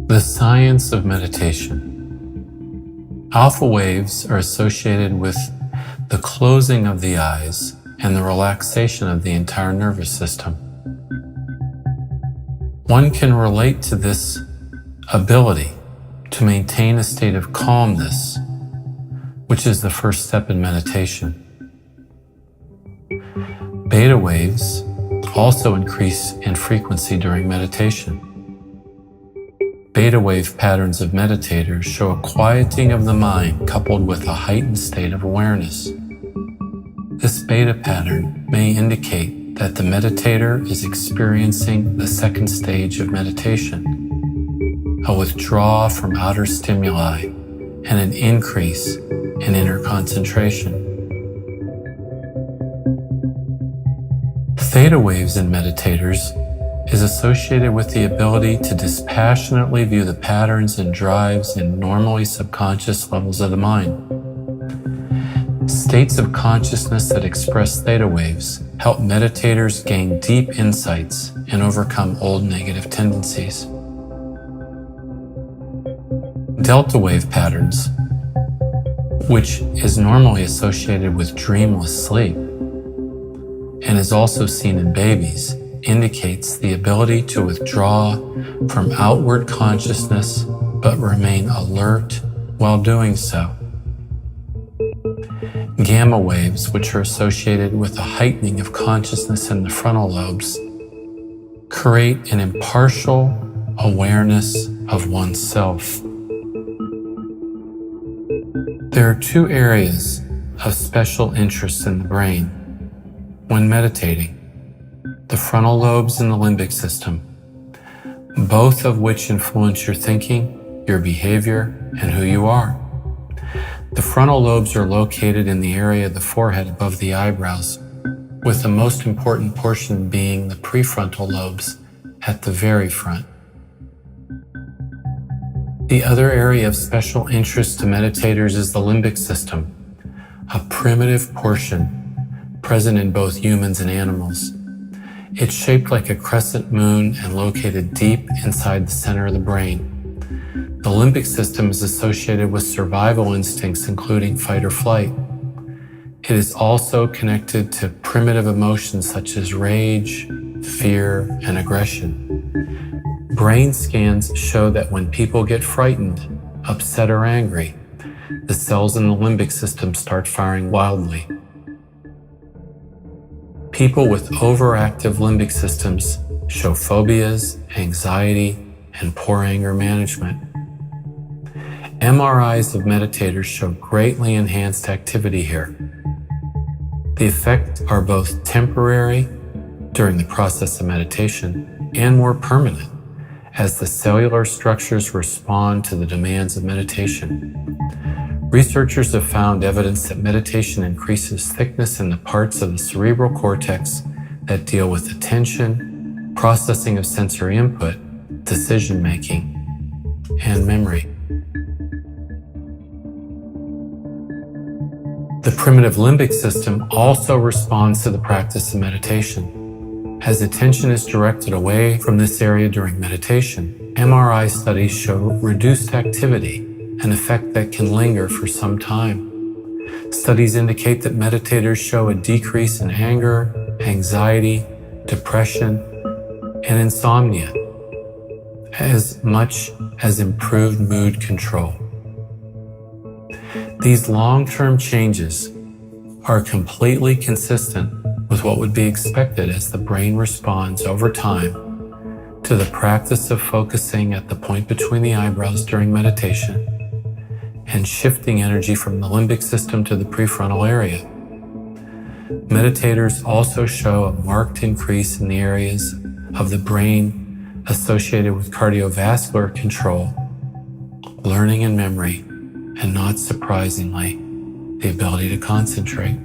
The science of meditation. Alpha waves are associated with the closing of the eyes and the relaxation of the entire nervous system. One can relate to this ability to maintain a state of calmness, which is the first step in meditation. Beta waves also increase in frequency during meditation. Beta wave patterns of meditators show a quieting of the mind coupled with a heightened state of awareness. This beta pattern may indicate that the meditator is experiencing the second stage of meditation, a withdrawal from outer stimuli and an increase in inner concentration. Theta waves in meditators is associated with the ability to dispassionately view the patterns and drives in normally subconscious levels of the mind. States of consciousness that express theta waves help meditators gain deep insights and overcome old negative tendencies. Delta wave patterns, which is normally associated with dreamless sleep and is also seen in babies, indicates the ability to withdraw from outward consciousness but remain alert while doing so. Gamma waves, which are associated with a heightening of consciousness in the frontal lobes, create an impartial awareness of oneself. There are two areas of special interest in the brain when meditating: the frontal lobes and the limbic system, both of which influence your thinking, your behavior, and who you are. The frontal lobes are located in the area of the forehead above the eyebrows, with the most important portion being the prefrontal lobes at the very front. The other area of special interest to meditators is the limbic system, a primitive portion present in both humans and animals. It's shaped like a crescent moon and located deep inside the center of the brain. The limbic system is associated with survival instincts, including fight or flight. It is also connected to primitive emotions such as rage, fear, and aggression. Brain scans show that when people get frightened, upset, or angry, the cells in the limbic system start firing wildly. People with overactive limbic systems show phobias, anxiety, and poor anger management. MRIs of meditators show greatly enhanced activity here. The effects are both temporary during the process of meditation and more permanent as the cellular structures respond to the demands of meditation. Researchers have found evidence that meditation increases thickness in the parts of the cerebral cortex that deal with attention, processing of sensory input, decision-making, and memory. The primitive limbic system also responds to the practice of meditation. As attention is directed away from this area during meditation, MRI studies show reduced activity, an effect that can linger for some time. Studies indicate that meditators show a decrease in anger, anxiety, depression, and insomnia, as much as improved mood control. These long-term changes are completely consistent with what would be expected as the brain responds over time to the practice of focusing at the point between the eyebrows during meditation and shifting energy from the limbic system to the prefrontal area. Meditators also show a marked increase in the areas of the brain associated with cardiovascular control, learning and memory, and not surprisingly, the ability to concentrate.